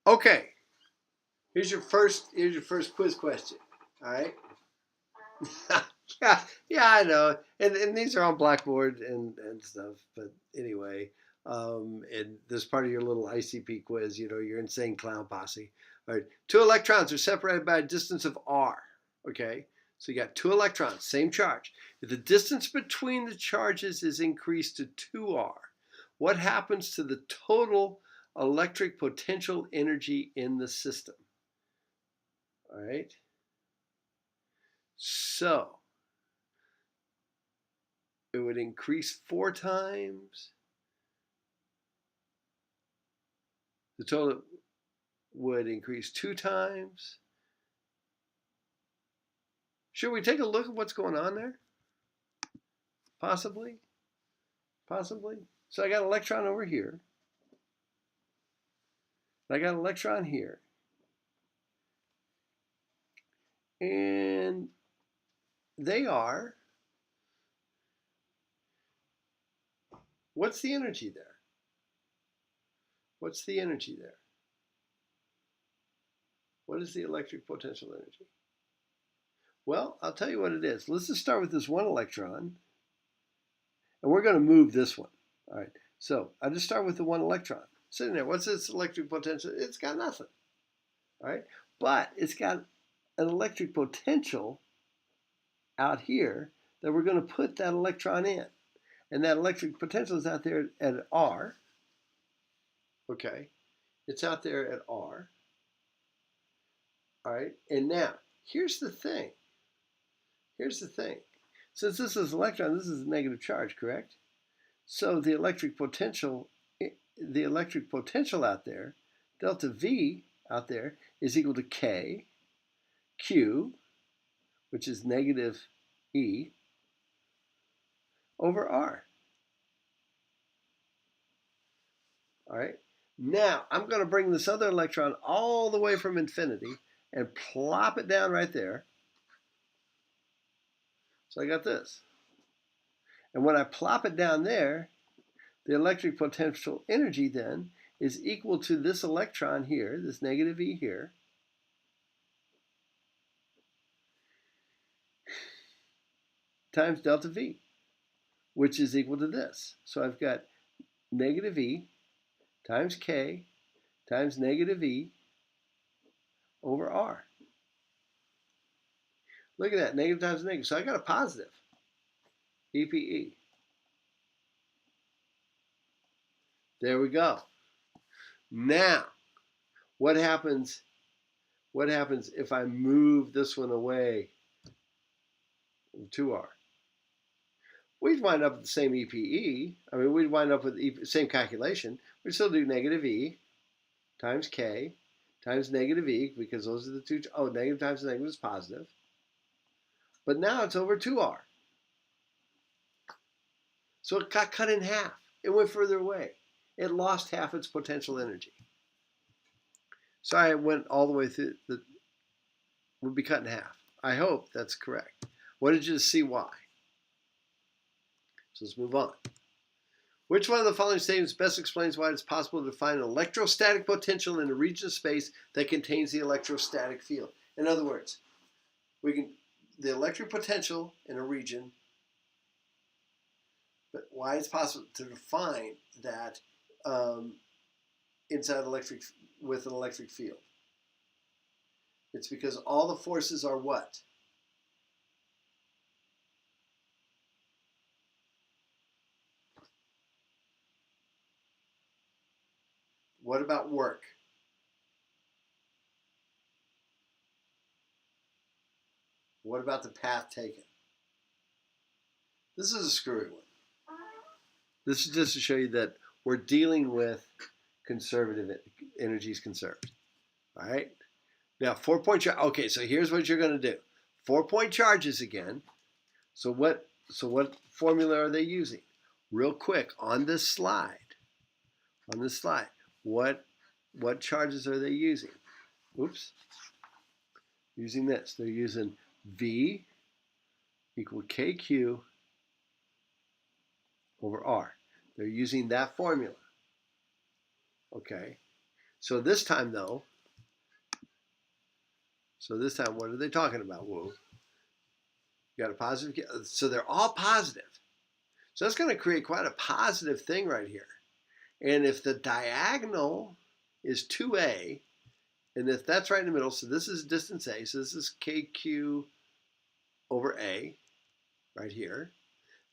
Okay, here's your first quiz question. All right. Yeah, I know, and these are on Blackboard and stuff. But anyway, and this part of your little ICP quiz, your insane clown posse. All right, two electrons are separated by a distance of r. Okay, so you got two electrons, same charge. If the distance between the charges is increased to 2r, what happens to the total electric potential energy in the system? All right, so it would increase 4 times. The total would increase 2 times. Should we take a look at what's going on there? Possibly. Possibly. So I got an electron over here. I got an electron here. And they are. What's the energy there? What's the energy there? What is the electric potential energy? Well, I'll tell you what it is. Let's just start with this one electron. And we're going to move this one. All right. So I'll just start with the one electron. Sitting there. What's its electric potential? It's got nothing. All right. But it's got an electric potential out here that we're going to put that electron in. And that electric potential is out there at R. Okay. It's out there at R. All right. And now, here's the thing. Here's the thing. Since this is an electron, this is a negative charge, correct? So the electric potential out there, delta V out there, is equal to K, Q, which is negative E, over R. All right. Now, I'm going to bring this other electron all the way from infinity and plop it down right there. So I got this. And when I plop it down there, the electric potential energy then is equal to this electron here, this negative E here, times delta V, which is equal to this. So I've got negative E times K times negative E over R. Look at that, negative times negative. So I got a positive EPE. There we go. Now, what happens if I move this one away from 2R? We'd wind up with the same EPE. I mean, we'd wind up with the same calculation. We'd still do negative E times K times negative E, because those are the two. Oh, negative times negative is positive. But now it's over 2R. So it got cut in half. It went further away. It lost half its potential energy. Sorry, I went all the way through. Would be cut in half. I hope that's correct. What did you see why? So let's move on. Which one of the following statements best explains why it's possible to find an electrostatic potential in a region of space that contains the electrostatic field? In other words, the electric potential in a region, but why it's possible to define that inside with an electric field. It's because all the forces are what? What about work? What about the path taken? This is a screwy one. This is just to show you that we're dealing with conservative energies conserved. All right. Now 4-point charge. Okay, so here's what you're going to do. 4-point charges again. So what formula are they using? Real quick on this slide. What charges are they using? Oops. Using this. They're using V equal KQ over R. They're using that formula. Okay. So this time, though, what are they talking about? Whoa. You got a positive, so they're all positive. So that's going to create quite a positive thing right here. And if the diagonal is 2a, and if that's right in the middle, so this is distance a, so this is kq over a right here.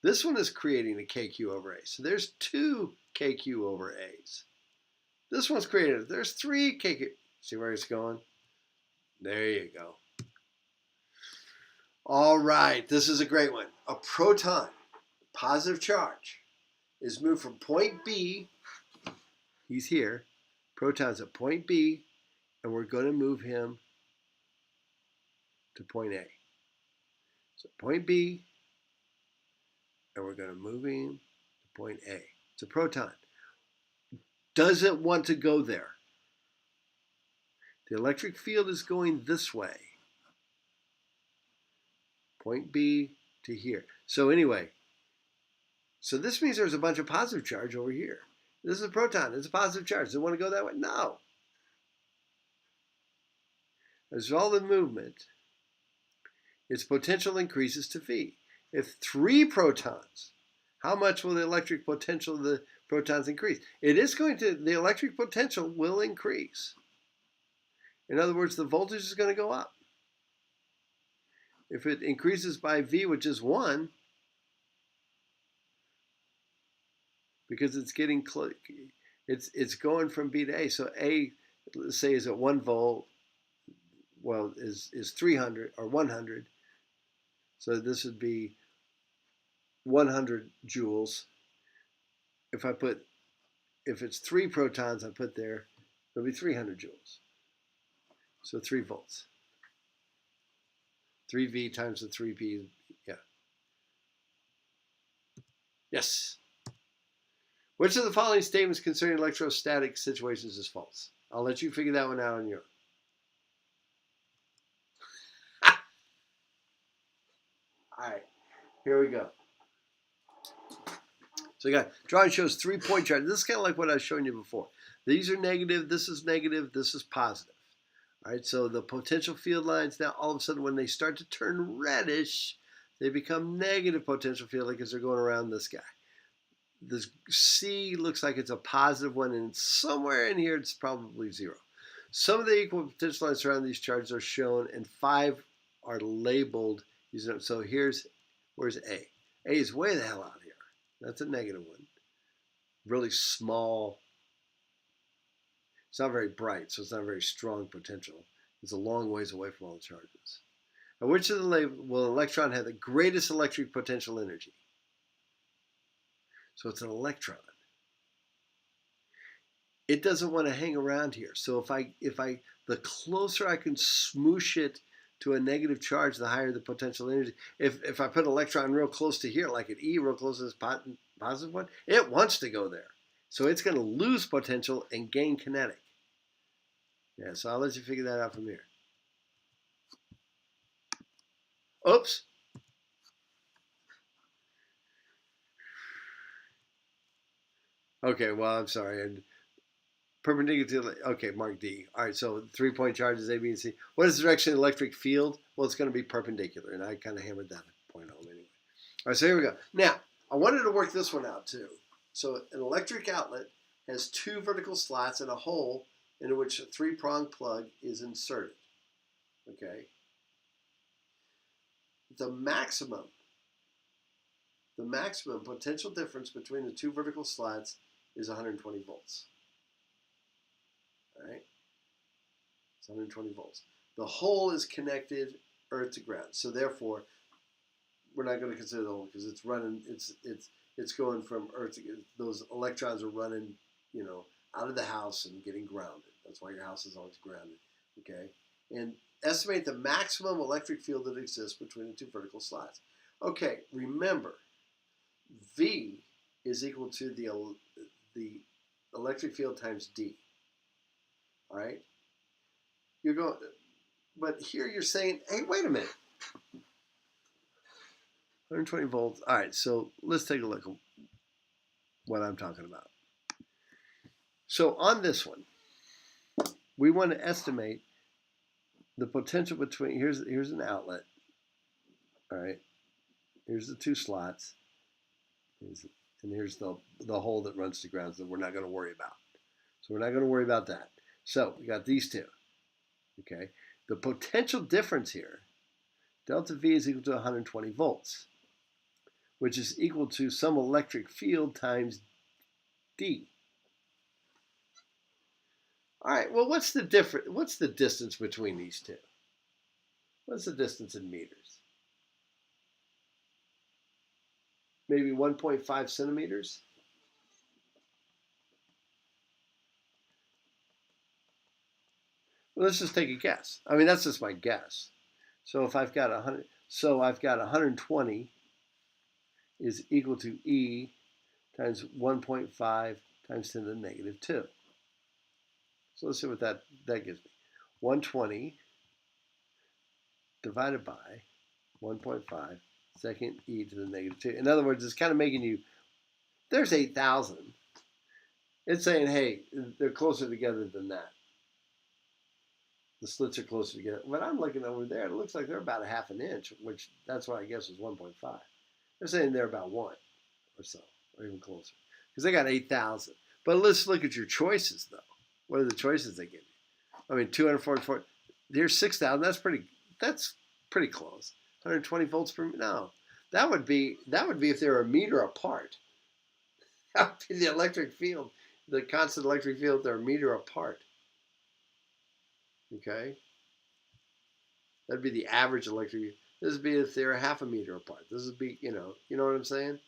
This one is creating a kq over a. So there's 2 kq over a's. This one's created, there's 3 kq. See where it's going? There you go. All right, this is a great one. A proton, positive charge, is moved from point B, he's here, proton's at point B, and we're going to move him to point A. So point B, and we're going to move him to point A. It's a proton. Does it want to go there? The electric field is going this way. Point B to here. So anyway, so this means there's a bunch of positive charge over here. This is a proton. It's a positive charge. Does it want to go that way? No. As all the movement, its potential increases to V. If 3 protons, how much will the electric potential of the protons increase? It is going to, the electric potential will increase. In other words, the voltage is going to go up. If it increases by V, which is 1, because it's getting close, it's going from B to A. So A, let's say, is at 1 volt, well, is 300 or 100. So this would be 100 joules. If it's 3 protons I put there, it'll be 300 joules. So 3 volts. 3V times the 3P, yeah. Yes. Which of the following statements concerning electrostatic situations is false? I'll let you figure that one out on your own. All right, here we go. So you got, drawing shows 3-point charge. This is kind of like what I was showing you before. These are negative, this is negative, this is positive. All right, so the potential field lines now, all of a sudden, when they start to turn reddish, they become negative potential field because they're going around this guy. This C looks like it's a positive one, and somewhere in here it's probably 0. Some of the equal potential lines around these charges are shown, and 5 are labeled. So where's A? A is way the hell out here. That's a negative one. Really small. It's not very bright, so it's not a very strong potential. It's a long ways away from all the charges. Now, which of the will an electron have the greatest electric potential energy? So it's an electron. It doesn't want to hang around here. So the closer I can smoosh it to a negative charge, the higher the potential energy. If I put an electron real close to here, like at E, real close to this positive one, it wants to go there. So it's going to lose potential and gain kinetic. Yeah, so I'll let you figure that out from here. Oops. Okay, well, I'm sorry. And perpendicular, okay, mark D. All right, so 3-point charges, A, B, and C. What is the direction of the electric field? Well, it's going to be perpendicular, and I kind of hammered that point home anyway. All right, so here we go. Now, I wanted to work this one out, too. So an electric outlet has 2 vertical slots and a hole in which a 3-pronged plug is inserted. Okay. The maximum potential difference between the 2 vertical slots is 120 volts. All right. It's 120 volts. The hole is connected earth to ground. So therefore, we're not going to consider the hole because it's running. It's going from earth to, those electrons are running, out of the house and getting grounded. That's why your house is always grounded. Okay. And estimate the maximum electric field that exists between the 2 vertical slots. Okay. Remember, V is equal to the electric field times D. All right. You're going, but here you're saying, hey, wait a minute. 120 volts. All right, so let's take a look at what I'm talking about. So on this one, we want to estimate the potential between, here's an outlet, all right, here's the two slots, and here's the hole that runs to ground that we're not going to worry about. So we're not going to worry about that. So we got these two, okay? The potential difference here, delta V is equal to 120 volts, which is equal to some electric field times D. All right, well, what's the difference? What's the distance between these two? What's the distance in meters? Maybe 1.5 centimeters? Well, let's just take a guess. I mean, that's just my guess. So if I've got 100, so I've got 120 is equal to E times 1.5 times 10 to the negative 2. So let's see what that gives me. 120 divided by 1.5 second e to the negative 2. In other words, it's kind of making you, there's 8,000. It's saying, hey, they're closer together than that. The slits are closer together. When I'm looking over there, it looks like they're about a half an inch, which that's what I guess is 1.5. They're saying they're about 1 or so, or even closer. Because they got 8,000. But let's look at your choices, though. What are the choices they give you? I mean, 244. Here's 6,000. That's pretty close. 120 volts per minute. No, that would be if they were a meter apart. That would be the electric field, the constant electric field. They're a meter apart. Okay, that'd be the average electric field. This would be if they're a half a meter apart. This would be, you know what I'm saying?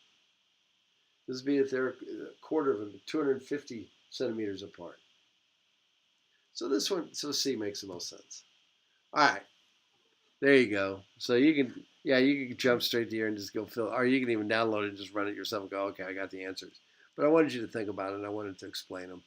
This would be if they're a quarter of 250 centimeters apart. So this one, so C makes the most sense. All right, there you go. So you can jump straight to here and just go fill, or you can even download it and just run it yourself and go, okay, I got the answers. But I wanted you to think about it, and I wanted to explain them.